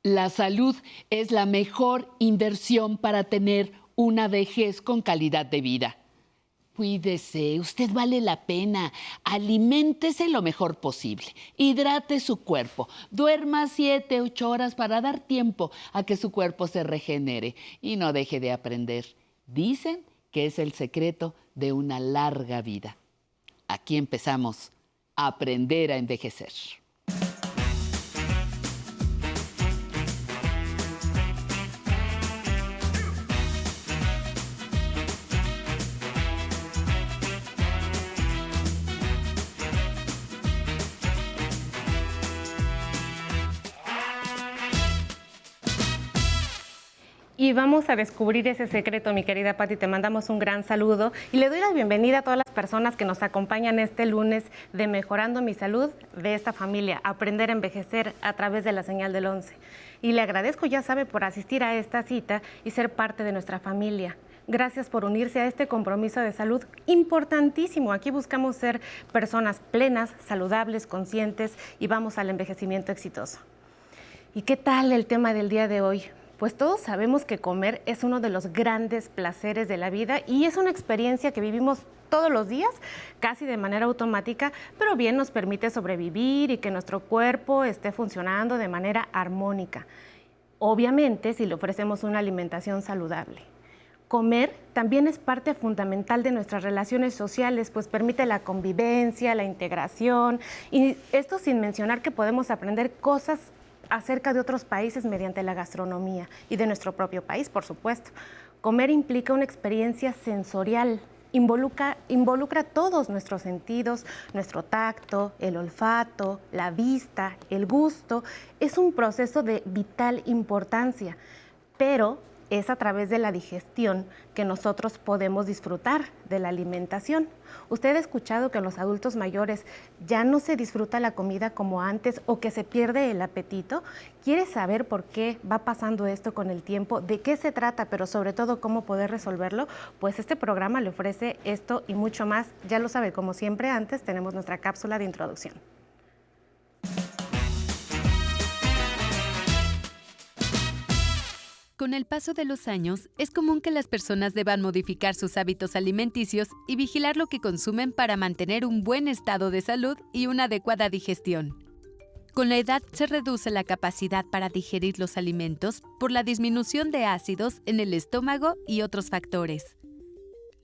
La salud es la mejor inversión para tener una vejez con calidad de vida. Cuídese, usted vale la pena. Aliméntese lo mejor posible. Hidrate su cuerpo. Duerma 7, 8 horas para dar tiempo a que su cuerpo se regenere. Y no deje de aprender. Dicen que es el secreto de una larga vida. Aquí empezamos a aprender a envejecer. Y vamos a descubrir ese secreto, mi querida Pati. Te mandamos un gran saludo y le doy la bienvenida a todas las personas que nos acompañan este lunes de Mejorando mi Salud, de esta familia, Aprender a Envejecer a través de la señal del 11. Y le agradezco, ya sabe, por asistir a esta cita y ser parte de nuestra familia. Gracias por unirse a este compromiso de salud importantísimo. Aquí buscamos ser personas plenas, saludables, conscientes y vamos al envejecimiento exitoso. ¿Y qué tal el tema del día de hoy? Pues todos sabemos que comer es uno de los grandes placeres de la vida y es una experiencia que vivimos todos los días, casi de manera automática, pero bien nos permite sobrevivir y que nuestro cuerpo esté funcionando de manera armónica. Obviamente, si le ofrecemos una alimentación saludable. Comer también es parte fundamental de nuestras relaciones sociales, pues permite la convivencia, la integración, y esto sin mencionar que podemos aprender cosas acerca de otros países mediante la gastronomía y de nuestro propio país, por supuesto. Comer implica una experiencia sensorial, involucra todos nuestros sentidos, nuestro tacto, el olfato, la vista, el gusto. Es un proceso de vital importancia, pero es a través de la digestión que nosotros podemos disfrutar de la alimentación. ¿Usted ha escuchado que en los adultos mayores ya no se disfruta la comida como antes o que se pierde el apetito? ¿Quiere saber por qué va pasando esto con el tiempo? ¿De qué se trata? Pero sobre todo, ¿cómo poder resolverlo? Pues este programa le ofrece esto y mucho más. Ya lo sabe, como siempre antes, tenemos nuestra cápsula de introducción. Con el paso de los años, es común que las personas deban modificar sus hábitos alimenticios y vigilar lo que consumen para mantener un buen estado de salud y una adecuada digestión. Con la edad se reduce la capacidad para digerir los alimentos por la disminución de ácidos en el estómago y otros factores.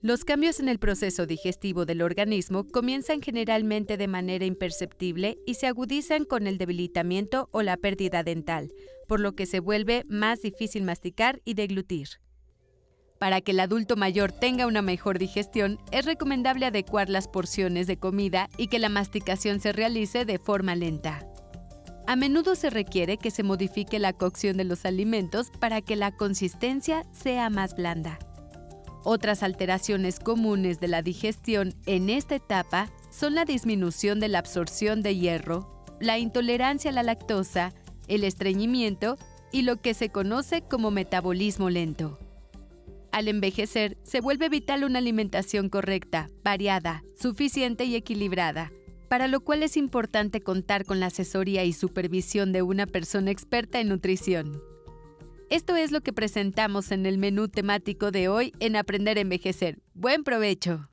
Los cambios en el proceso digestivo del organismo comienzan generalmente de manera imperceptible y se agudizan con el debilitamiento o la pérdida dental, por lo que se vuelve más difícil masticar y deglutir. Para que el adulto mayor tenga una mejor digestión, es recomendable adecuar las porciones de comida y que la masticación se realice de forma lenta. A menudo se requiere que se modifique la cocción de los alimentos para que la consistencia sea más blanda. Otras alteraciones comunes de la digestión en esta etapa son la disminución de la absorción de hierro, la intolerancia a la lactosa, el estreñimiento y lo que se conoce como metabolismo lento. Al envejecer, se vuelve vital una alimentación correcta, variada, suficiente y equilibrada, para lo cual es importante contar con la asesoría y supervisión de una persona experta en nutrición. Esto es lo que presentamos en el menú temático de hoy en Aprender a Envejecer. ¡Buen provecho!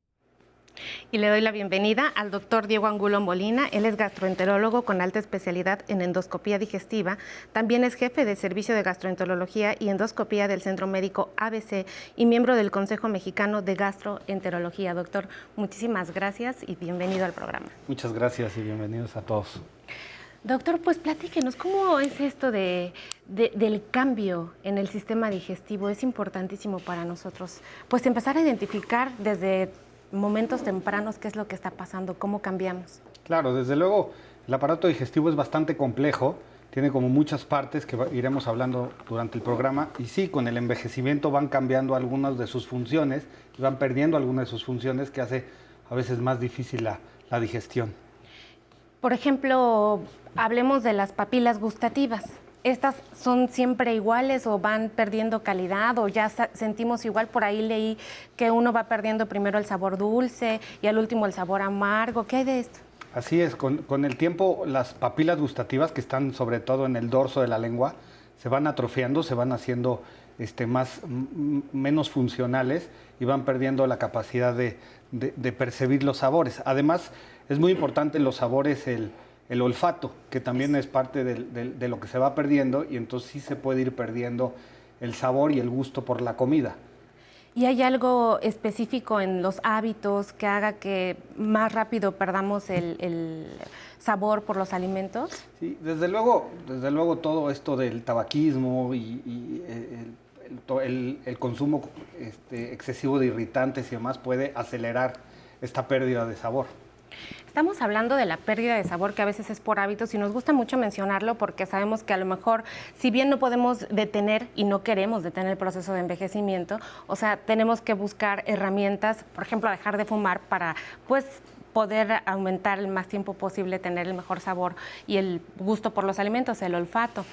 Y le doy la bienvenida al doctor Diego Angulo Molina. Él es gastroenterólogo con alta especialidad en endoscopía digestiva. También es jefe de servicio de gastroenterología y endoscopía del Centro Médico ABC y miembro del Consejo Mexicano de Gastroenterología. Doctor, muchísimas gracias y bienvenido al programa. Muchas gracias y bienvenidos a todos. Doctor, pues platíquenos, ¿cómo es esto del cambio en el sistema digestivo? Es importantísimo para nosotros, pues empezar a identificar desde momentos tempranos qué es lo que está pasando, cómo cambiamos. Claro, desde luego el aparato digestivo es bastante complejo, tiene como muchas partes que iremos hablando durante el programa y sí, con el envejecimiento van cambiando algunas de sus funciones y van perdiendo algunas de sus funciones que hace a veces más difícil la digestión. Por ejemplo, hablemos de las papilas gustativas. ¿Estas son siempre iguales o van perdiendo calidad o ya sentimos igual? Por ahí leí que uno va perdiendo primero el sabor dulce y al último el sabor amargo. ¿Qué hay de esto? Así es, con el tiempo las papilas gustativas que están sobre todo en el dorso de la lengua se van atrofiando, se van haciendo menos funcionales y van perdiendo la capacidad de percibir los sabores. Además, es muy importante en los sabores el olfato, que también es parte de lo que se va perdiendo, y entonces sí se puede ir perdiendo el sabor y el gusto por la comida. ¿Y hay algo específico en los hábitos que haga que más rápido perdamos el sabor por los alimentos? Sí, desde luego todo esto del tabaquismo y el consumo excesivo de irritantes y demás puede acelerar esta pérdida de sabor. Estamos hablando de la pérdida de sabor, que a veces es por hábitos, y nos gusta mucho mencionarlo porque sabemos que a lo mejor, si bien no podemos detener y no queremos detener el proceso de envejecimiento, o sea, tenemos que buscar herramientas, por ejemplo, dejar de fumar para, pues, poder aumentar el más tiempo posible, tener el mejor sabor y el gusto por los alimentos, el olfato.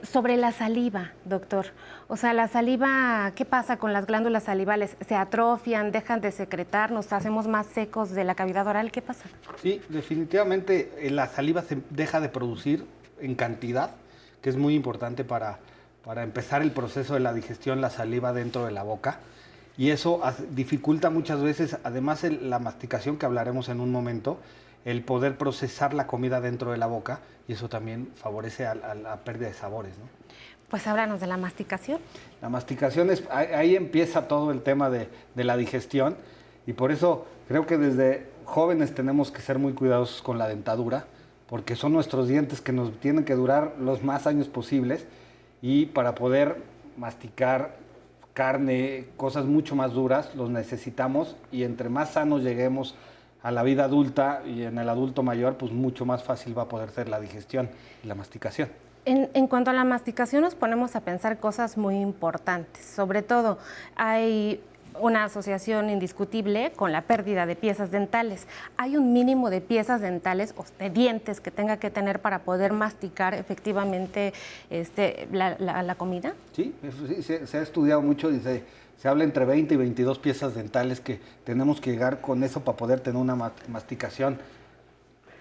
Sobre la saliva, doctor, o sea, la saliva, ¿qué pasa con las glándulas salivales? ¿Se atrofian, dejan de secretar, nos hacemos más secos de la cavidad oral? ¿Qué pasa? Sí, definitivamente la saliva se deja de producir en cantidad, que es muy importante para empezar el proceso de la digestión, la saliva dentro de la boca. Y eso dificulta muchas veces, además la masticación, que hablaremos en un momento, el poder procesar la comida dentro de la boca, y eso también favorece a la pérdida de sabores, ¿no? Pues háblanos de la masticación. La masticación ahí empieza todo el tema de la digestión, y por eso creo que desde jóvenes tenemos que ser muy cuidadosos con la dentadura, porque son nuestros dientes que nos tienen que durar los más años posibles, y para poder masticar carne, cosas mucho más duras, los necesitamos, y entre más sanos lleguemos a la vida adulta y en el adulto mayor, pues mucho más fácil va a poder ser la digestión y la masticación. En cuanto a la masticación, nos ponemos a pensar cosas muy importantes. Sobre todo, hay una asociación indiscutible con la pérdida de piezas dentales. ¿Hay un mínimo de piezas dentales o de dientes que tenga que tener para poder masticar efectivamente la comida? Sí, se ha estudiado mucho y se habla entre 20 y 22 piezas dentales que tenemos que llegar con eso para poder tener una masticación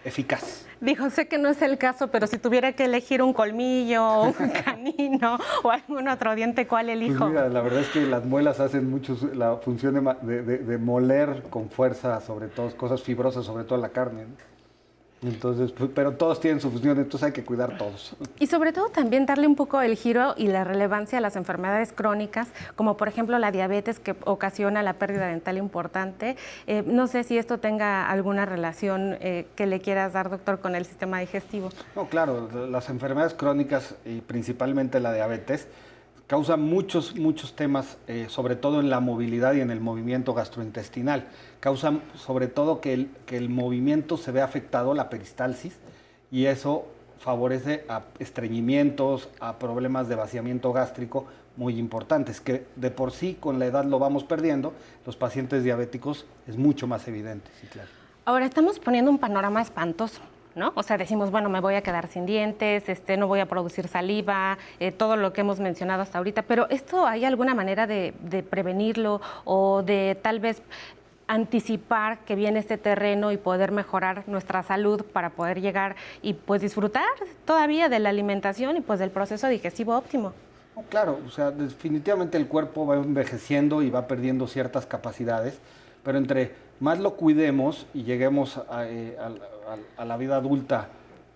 eficaz. Dijo, sé que no es el caso, pero si tuviera que elegir un colmillo, un canino o algún otro diente, ¿cuál elijo? Pues mira, la verdad es que las muelas hacen mucho la función de moler con fuerza, sobre todo, cosas fibrosas, sobre todo la carne, ¿no? Entonces, pero todos tienen su función, entonces hay que cuidar todos. Y sobre todo también darle un poco el giro y la relevancia a las enfermedades crónicas, como por ejemplo la diabetes, que ocasiona la pérdida dental importante. No sé si esto tenga alguna relación que le quieras dar, doctor, con el sistema digestivo. No, claro, las enfermedades crónicas y principalmente la diabetes causa muchos temas, sobre todo en la movilidad y en el movimiento gastrointestinal. Causan sobre todo que el movimiento se ve afectado, la peristalsis, y eso favorece a estreñimientos, a problemas de vaciamiento gástrico muy importantes, que de por sí con la edad lo vamos perdiendo. Los pacientes diabéticos es mucho más evidente, sí, claro. Ahora, estamos poniendo un panorama espantoso, ¿no? O sea, decimos, bueno, me voy a quedar sin dientes, no voy a producir saliva, todo lo que hemos mencionado hasta ahorita, pero ¿esto hay alguna manera de prevenirlo o de tal vez anticipar que viene este terreno y poder mejorar nuestra salud para poder llegar y pues disfrutar todavía de la alimentación y pues del proceso digestivo óptimo? No, claro, o sea, definitivamente el cuerpo va envejeciendo y va perdiendo ciertas capacidades, pero entre más lo cuidemos y lleguemos a la vida adulta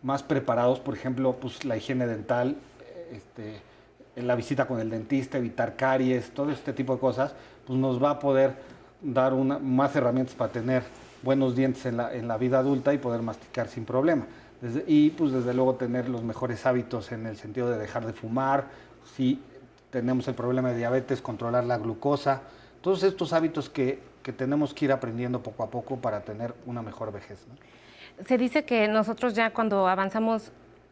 más preparados, por ejemplo, pues la higiene dental, la visita con el dentista, evitar caries, todo este tipo de cosas, pues nos va a poder dar más herramientas para tener buenos dientes en la vida adulta y poder masticar sin problema. Y pues desde luego tener los mejores hábitos en el sentido de dejar de fumar, si tenemos el problema de diabetes, controlar la glucosa, todos estos hábitos que tenemos que ir aprendiendo poco a poco para tener una mejor vejez, ¿no? Se dice que nosotros ya cuando avanzamos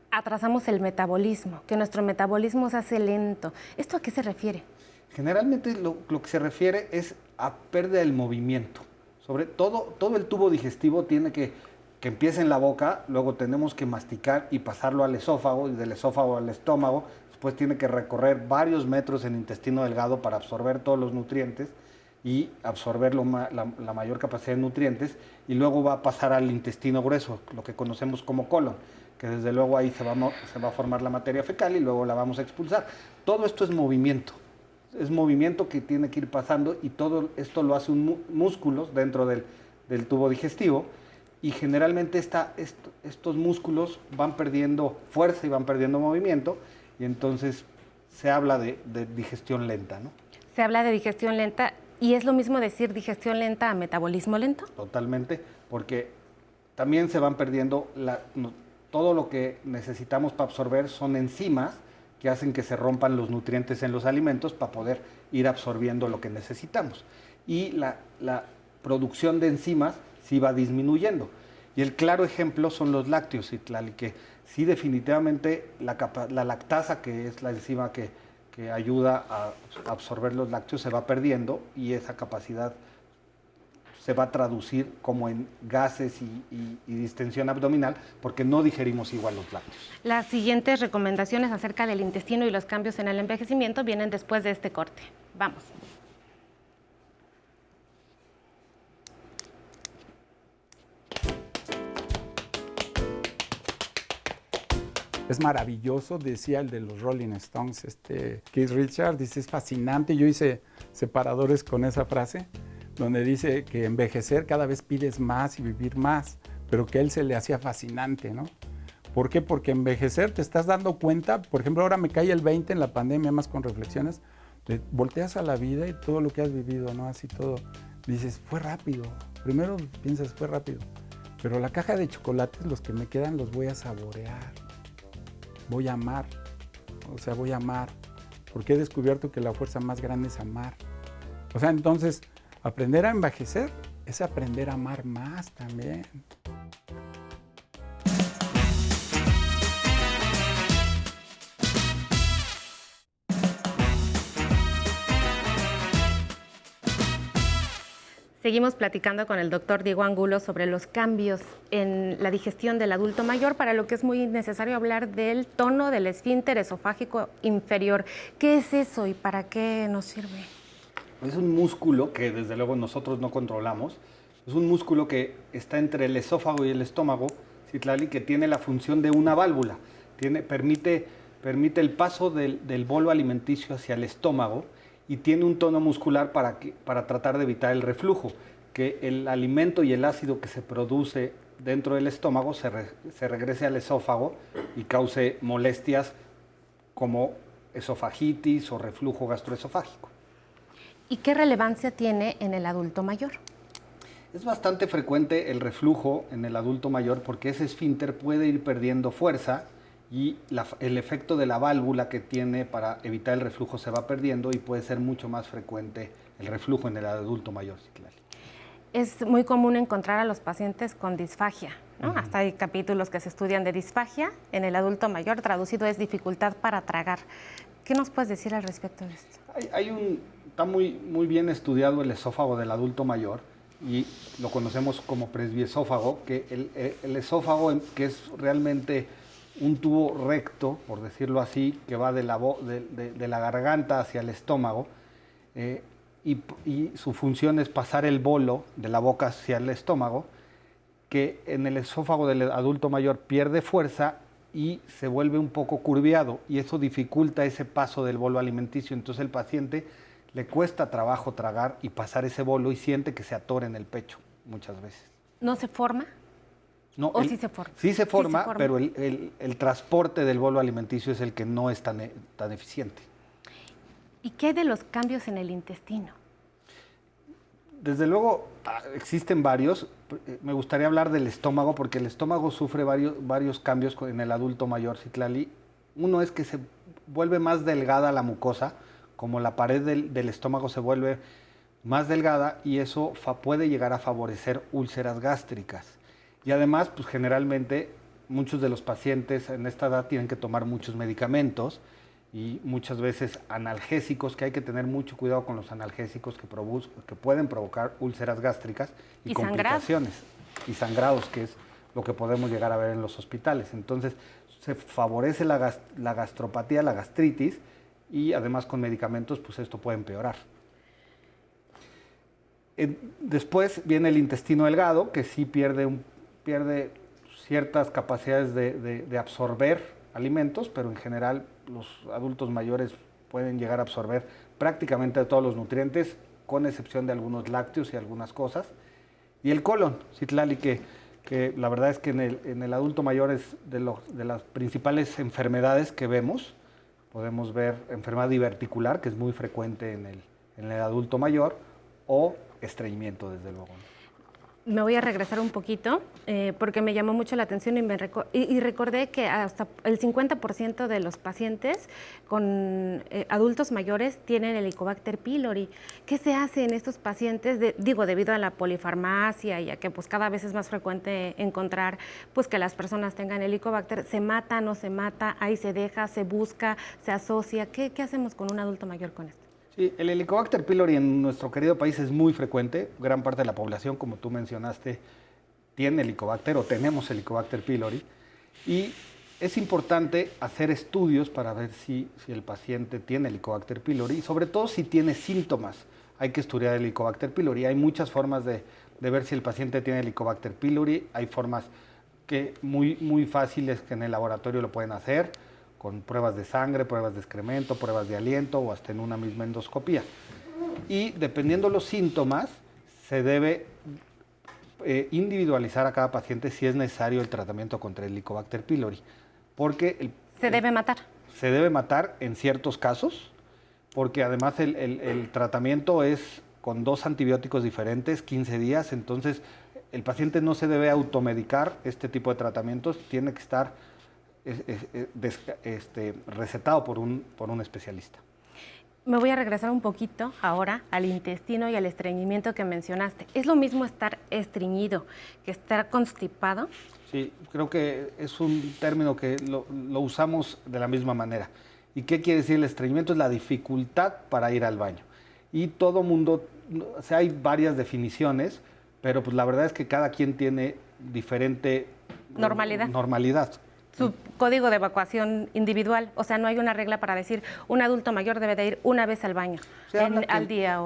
atrasamos el metabolismo, que nuestro metabolismo se hace lento. ¿Esto a qué se refiere? Generalmente lo que se refiere es a pérdida del movimiento. Sobre todo el tubo digestivo tiene que empiece en la boca, luego tenemos que masticar y pasarlo al esófago, y del esófago al estómago, después tiene que recorrer varios metros en intestino delgado para absorber todos los nutrientes, y absorber la mayor capacidad de nutrientes, y luego va a pasar al intestino grueso, lo que conocemos como colon, que desde luego ahí se va a formar la materia fecal y luego la vamos a expulsar. Todo esto es movimiento que tiene que ir pasando, y todo esto lo hace músculos dentro del tubo digestivo, y generalmente estos músculos van perdiendo fuerza y van perdiendo movimiento, y entonces se habla de digestión lenta, ¿no? Se habla de digestión lenta, y es lo mismo decir digestión lenta a metabolismo lento. Totalmente, porque también se van perdiendo todo lo que necesitamos para absorber son enzimas que hacen que se rompan los nutrientes en los alimentos para poder ir absorbiendo lo que necesitamos. Y la producción de enzimas sí va disminuyendo. Y el claro ejemplo son los lácteos, Citlali, que sí definitivamente la lactasa, que es la enzima que ayuda a absorber los lácteos, se va perdiendo, y esa capacidad se va a traducir como en gases y distensión abdominal, porque no digerimos igual los lácteos. Las siguientes recomendaciones acerca del intestino y los cambios en el envejecimiento vienen después de este corte. Vamos. Es maravilloso, decía el de los Rolling Stones, Keith Richards, dice, es fascinante. Yo hice separadores con esa frase, donde dice que envejecer cada vez pides más y vivir más, pero que a él se le hacía fascinante, ¿no? ¿Por qué? Porque envejecer te estás dando cuenta, por ejemplo, ahora me cae el 20 en la pandemia, más con reflexiones, volteas a la vida y todo lo que has vivido, ¿no? Así todo, dices, fue rápido. Primero piensas, fue rápido, pero la caja de chocolates, los que me quedan, los voy a saborear. Voy a amar, voy a amar, porque he descubierto que la fuerza más grande es amar. O sea, entonces, aprender a envejecer es aprender a amar más también. Seguimos platicando con el doctor Diego Angulo sobre los cambios en la digestión del adulto mayor, para lo que es muy necesario hablar del tono del esfínter esofágico inferior. ¿Qué es eso y para qué nos sirve? Es un músculo que desde luego nosotros no controlamos. Es un músculo que está entre el esófago y el estómago, Citlali, que tiene la función de una válvula. Permite el paso del bolo alimenticio hacia el estómago, y tiene un tono muscular para tratar de evitar el reflujo, que el alimento y el ácido que se produce dentro del estómago se regrese al esófago y cause molestias como esofagitis o reflujo gastroesofágico. ¿Y qué relevancia tiene en el adulto mayor? Es bastante frecuente el reflujo en el adulto mayor, porque ese esfínter puede ir perdiendo fuerza, y el efecto de la válvula que tiene para evitar el reflujo se va perdiendo, y puede ser mucho más frecuente el reflujo en el adulto mayor, Citlali. Es muy común encontrar a los pacientes con disfagia, ¿no? Hasta hay capítulos que se estudian de disfagia en el adulto mayor, traducido es dificultad para tragar. ¿Qué nos puedes decir al respecto de esto? Está muy bien estudiado el esófago del adulto mayor, y lo conocemos como presbiesófago, que el esófago, que es realmente un tubo recto, por decirlo así, que va de la garganta hacia el estómago, y su función es pasar el bolo de la boca hacia el estómago, que en el esófago del adulto mayor pierde fuerza y se vuelve un poco curviado, y eso dificulta ese paso del bolo alimenticio. Entonces el paciente le cuesta trabajo tragar y pasar ese bolo, y siente que se atora en el pecho muchas veces. ¿No se forma? No, ¿O sí se forma? Sí se forma, pero el transporte del bolo alimenticio es el que no es tan eficiente. ¿Y qué hay de los cambios en el intestino? Desde luego existen varios. Me gustaría hablar del estómago, porque el estómago sufre varios cambios en el adulto mayor, Citlali. Uno es que se vuelve más delgada la mucosa, como la pared del estómago se vuelve más delgada, y eso puede llegar a favorecer úlceras gástricas. Y además, pues generalmente muchos de los pacientes en esta edad tienen que tomar muchos medicamentos, y muchas veces analgésicos, que hay que tener mucho cuidado con los analgésicos que pueden provocar úlceras gástricas y complicaciones. Y sangrados, que es lo que podemos llegar a ver en los hospitales. Entonces, se favorece la gastropatía, la gastritis, y además con medicamentos, pues esto puede empeorar. Después viene el intestino delgado, que sí pierde ciertas capacidades de absorber alimentos, pero en general los adultos mayores pueden llegar a absorber prácticamente todos los nutrientes, con excepción de algunos lácteos y algunas cosas. Y el colon, Citlali, que la verdad es que en el adulto mayor es de las principales enfermedades que vemos. Podemos ver enfermedad diverticular, que es muy frecuente en el adulto mayor, o estreñimiento, desde luego. Me voy a regresar un poquito porque me llamó mucho la atención y recordé que hasta el 50% de los pacientes con adultos mayores tienen Helicobacter pylori. ¿Qué se hace en estos pacientes? Debido a la polifarmacia y a que pues cada vez es más frecuente encontrar pues que las personas tengan Helicobacter, ¿se mata, no se mata, ahí se deja, se busca, se asocia? ¿Qué hacemos con un adulto mayor con esto? Sí, el Helicobacter pylori en nuestro querido país es muy frecuente. Gran parte de la población, como tú mencionaste, tiene Helicobacter o tenemos Helicobacter pylori. Y es importante hacer estudios para ver si el paciente tiene Helicobacter pylori y sobre todo si tiene síntomas. Hay que estudiar el Helicobacter pylori. Hay muchas formas de ver si el paciente tiene Helicobacter pylori. Hay formas muy fáciles que en el laboratorio lo pueden hacer, con pruebas de sangre, pruebas de excremento, pruebas de aliento o hasta en una misma endoscopía. Y dependiendo los síntomas, se debe individualizar a cada paciente si es necesario el tratamiento contra el Helicobacter pylori. Porque ¿Se debe matar? Se debe matar en ciertos casos, porque además el tratamiento es con 2 antibióticos diferentes, 15 días, entonces el paciente no se debe automedicar este tipo de tratamientos, tiene que estar recetado por un especialista. Me voy a regresar un poquito ahora al intestino y al estreñimiento que mencionaste. ¿Es lo mismo estar estreñido que estar constipado? Sí, creo que es un término que lo usamos de la misma manera. ¿Y qué quiere decir el estreñimiento? Es la dificultad para ir al baño. Y todo mundo, o sea, hay varias definiciones, pero pues la verdad es que cada quien tiene diferente normalidad. Su código de evacuación individual, o sea, no hay una regla para decir un adulto mayor debe de ir una vez al baño al día.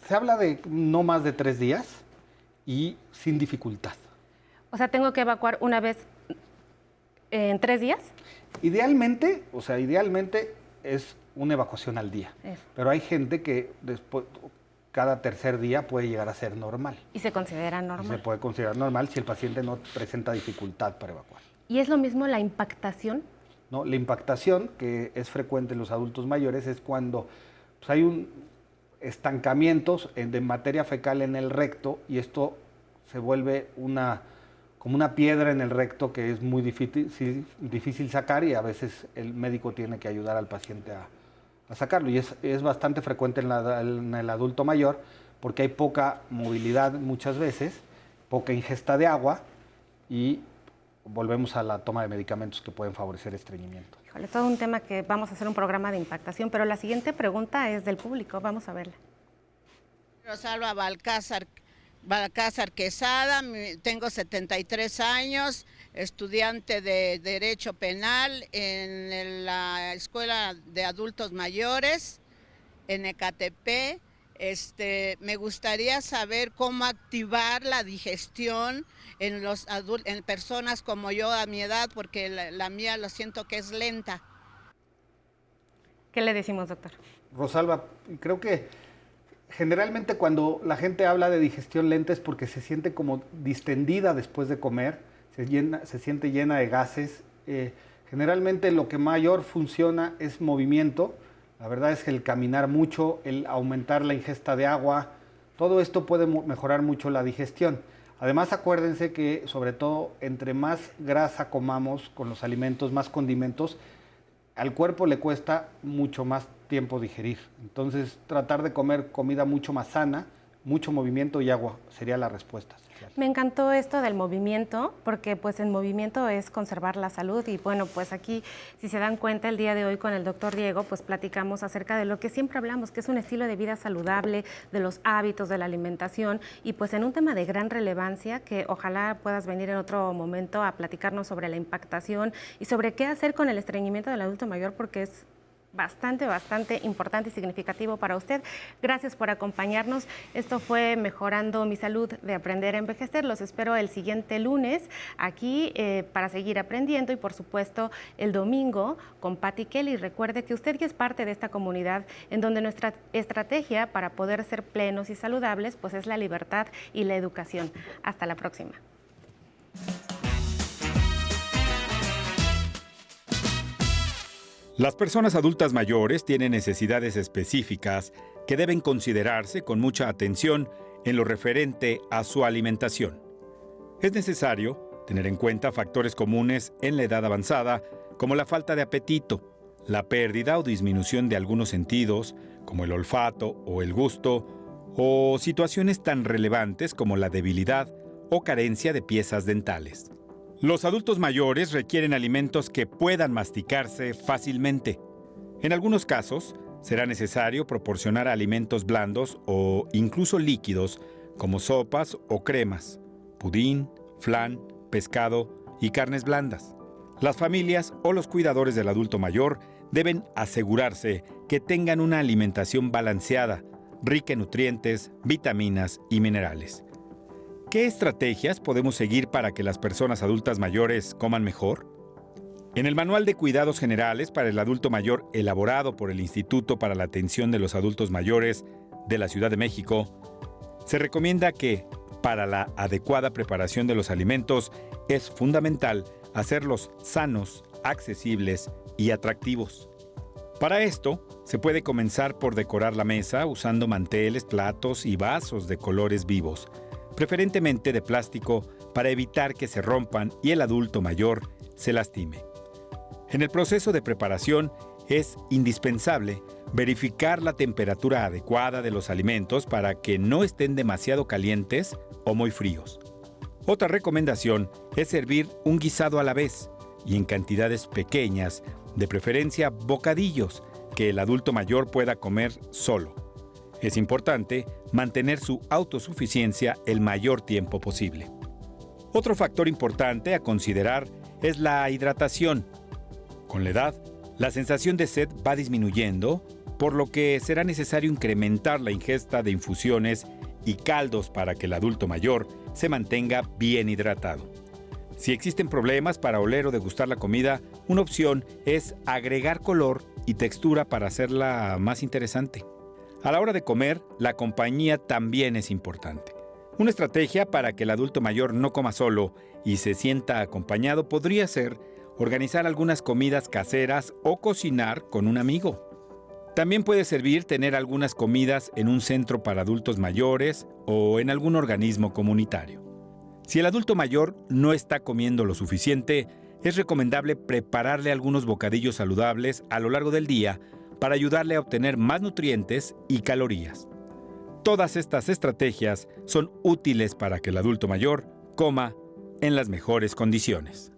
Se habla de no más de 3 días y sin dificultad. O sea, ¿tengo que evacuar una vez en 3 días? Idealmente es una evacuación al día, pero hay gente que después, cada tercer día puede llegar a ser normal. ¿Y se considera normal? Se puede considerar normal si el paciente no presenta dificultad para evacuar. ¿Y es lo mismo la impactación? No, la impactación, que es frecuente en los adultos mayores, es cuando pues, hay un estancamiento de materia fecal en el recto y se vuelve como una piedra en el recto que es muy difícil sacar y a veces el médico tiene que ayudar al paciente a sacarlo. Y es bastante frecuente en el adulto mayor porque hay poca movilidad muchas veces, poca ingesta de agua y volvemos a la toma de medicamentos que pueden favorecer estreñimiento. Híjole, todo un tema que vamos a hacer un programa de impactación, pero la siguiente pregunta es del público, vamos a verla. Rosalba Balcázar Quesada, tengo 73 años, estudiante de Derecho Penal en la Escuela de Adultos Mayores en Ecatepec. Me gustaría saber cómo activar la digestión en personas como yo a mi edad, porque la mía lo siento que es lenta. ¿Qué le decimos, doctor? Rosalba, creo que generalmente cuando la gente habla de digestión lenta es porque se siente como distendida después de comer, se siente llena de gases. Generalmente lo que mayor funciona es movimiento. La verdad es que el caminar mucho, el aumentar la ingesta de agua, todo esto puede mejorar mucho la digestión. Además, acuérdense que, sobre todo, entre más grasa comamos con los alimentos, más condimentos, al cuerpo le cuesta mucho más tiempo digerir. Entonces, tratar de comer comida mucho más sana, mucho movimiento y agua sería la respuesta. Me encantó esto del movimiento, porque pues el movimiento es conservar la salud y bueno, pues aquí, si se dan cuenta, el día de hoy con el doctor Diego, pues platicamos acerca de lo que siempre hablamos, que es un estilo de vida saludable, de los hábitos, de la alimentación y pues en un tema de gran relevancia que ojalá puedas venir en otro momento a platicarnos sobre la impactación y sobre qué hacer con el estreñimiento del adulto mayor, porque es bastante importante y significativo para usted. Gracias por acompañarnos. Esto fue Mejorando mi Salud de Aprender a Envejecer. Los espero el siguiente lunes aquí para seguir aprendiendo y por supuesto el domingo con Patti Kelly. Recuerde que usted ya es parte de esta comunidad en donde nuestra estrategia para poder ser plenos y saludables pues es la libertad y la educación. Hasta la próxima. Las personas adultas mayores tienen necesidades específicas que deben considerarse con mucha atención en lo referente a su alimentación. Es necesario tener en cuenta factores comunes en la edad avanzada, como la falta de apetito, la pérdida o disminución de algunos sentidos, como el olfato o el gusto, o situaciones tan relevantes como la debilidad o carencia de piezas dentales. Los adultos mayores requieren alimentos que puedan masticarse fácilmente. En algunos casos, será necesario proporcionar alimentos blandos o incluso líquidos, como sopas o cremas, pudín, flan, pescado y carnes blandas. Las familias o los cuidadores del adulto mayor deben asegurarse que tengan una alimentación balanceada, rica en nutrientes, vitaminas y minerales. ¿Qué estrategias podemos seguir para que las personas adultas mayores coman mejor? En el Manual de Cuidados Generales para el Adulto Mayor, elaborado por el Instituto para la Atención de los Adultos Mayores de la Ciudad de México, se recomienda que, para la adecuada preparación de los alimentos, es fundamental hacerlos sanos, accesibles y atractivos. Para esto, se puede comenzar por decorar la mesa usando manteles, platos y vasos de colores vivos, preferentemente de plástico, para evitar que se rompan y el adulto mayor se lastime. En el proceso de preparación es indispensable verificar la temperatura adecuada de los alimentos para que no estén demasiado calientes o muy fríos. Otra recomendación es servir un guisado a la vez y en cantidades pequeñas, de preferencia bocadillos, que el adulto mayor pueda comer solo. Es importante mantener su autosuficiencia el mayor tiempo posible. Otro factor importante a considerar es la hidratación. Con la edad, la sensación de sed va disminuyendo, por lo que será necesario incrementar la ingesta de infusiones y caldos para que el adulto mayor se mantenga bien hidratado. Si existen problemas para oler o degustar la comida, una opción es agregar color y textura para hacerla más interesante. A la hora de comer, la compañía también es importante. Una estrategia para que el adulto mayor no coma solo y se sienta acompañado podría ser organizar algunas comidas caseras o cocinar con un amigo. También puede servir tener algunas comidas en un centro para adultos mayores o en algún organismo comunitario. Si el adulto mayor no está comiendo lo suficiente, es recomendable prepararle algunos bocadillos saludables a lo largo del día para ayudarle a obtener más nutrientes y calorías. Todas estas estrategias son útiles para que el adulto mayor coma en las mejores condiciones.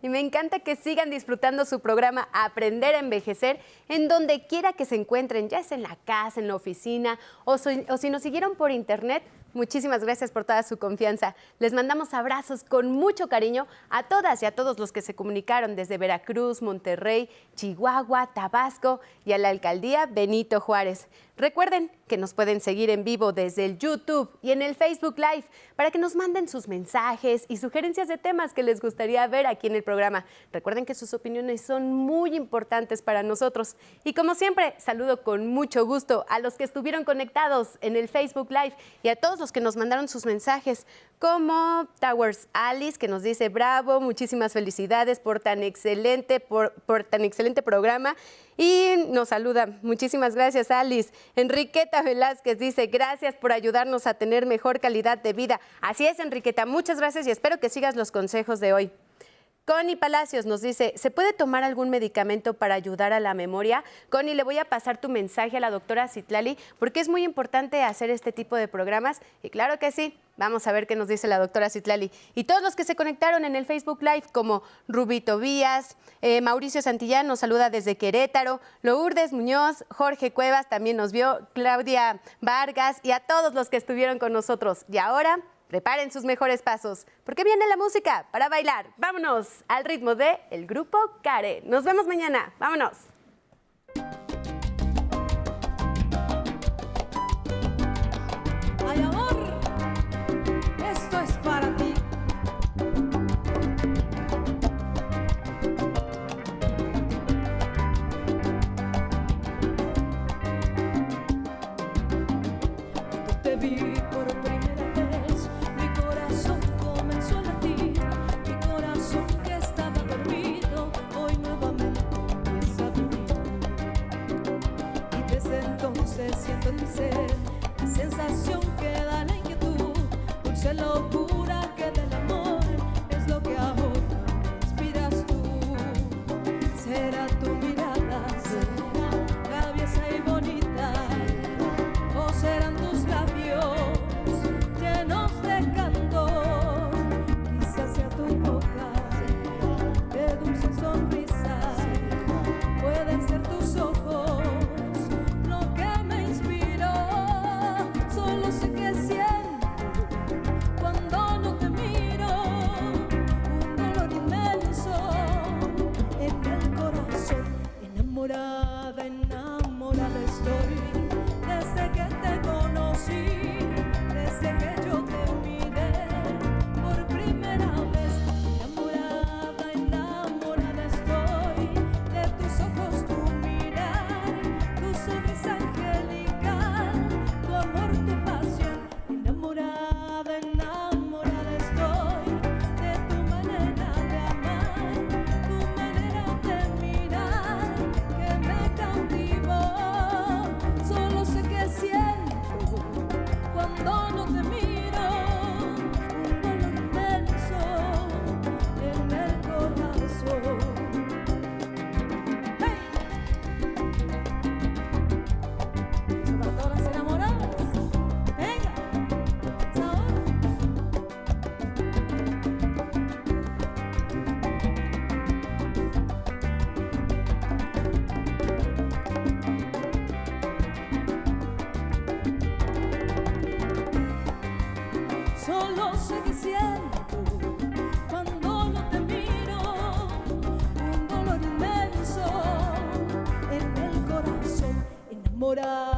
Y me encanta que sigan disfrutando su programa Aprender a Envejecer en donde quiera que se encuentren, ya sea en la casa, en la oficina o si nos siguieron por internet. Muchísimas gracias por toda su confianza. Les mandamos abrazos con mucho cariño a todas y a todos los que se comunicaron desde Veracruz, Monterrey, Chihuahua, Tabasco y a la alcaldía Benito Juárez. Recuerden que nos pueden seguir en vivo desde el YouTube y en el Facebook Live para que nos manden sus mensajes y sugerencias de temas que les gustaría ver aquí en el programa. Recuerden que sus opiniones son muy importantes para nosotros. Y como siempre, saludo con mucho gusto a los que estuvieron conectados en el Facebook Live y a todos los que nos mandaron sus mensajes, como Towers Alice, que nos dice bravo, muchísimas felicidades por tan excelente programa. Y nos saluda. Muchísimas gracias, Alice. Enriqueta Velázquez dice, gracias por ayudarnos a tener mejor calidad de vida. Así es, Enriqueta, muchas gracias y espero que sigas los consejos de hoy. Connie Palacios nos dice, ¿se puede tomar algún medicamento para ayudar a la memoria? Connie, le voy a pasar tu mensaje a la doctora Citlali porque es muy importante hacer este tipo de programas y claro que sí. Vamos a ver qué nos dice la doctora Citlali. Y todos los que se conectaron en el Facebook Live, como Rubí Tobías, Mauricio Santillán nos saluda desde Querétaro, Lourdes Muñoz, Jorge Cuevas también nos vio, Claudia Vargas y a todos los que estuvieron con nosotros. Y ahora, preparen sus mejores pasos, porque viene la música para bailar. Vámonos al ritmo de el grupo Care. Nos vemos mañana. Vámonos. siento en mi ser, la sensación que da la inquietud, dulce locura que del amor es lo que ahora me inspiras tú. Será tu mirada, traviesa y bonita, o serán tus labios llenos de candor, quizás sea tu boca de dulce sonrisa, pueden ser tus ojos lo que me inspiró. Solo sé que siento cuando no te miro un dolor inmenso en el corazón. Enamorada, enamorada estoy desde que te conocí, desde que yo te miré por primera vez. Enamorada, enamorada estoy de tus ojos, tu mirar, tu sonrisa angelical, tu amor, tu pasión. Enamorada, enamorada estoy de tu manera de amar, tu manera de mirar que me cautivó. Solo sé que siento cuando no te miro un dolor inmenso en el corazón. ¡Hey! Eso para todas las enamoradas. Venga, sabor. Solo sé que siento cuando no te miro un dolor inmenso en el corazón. Enamorada.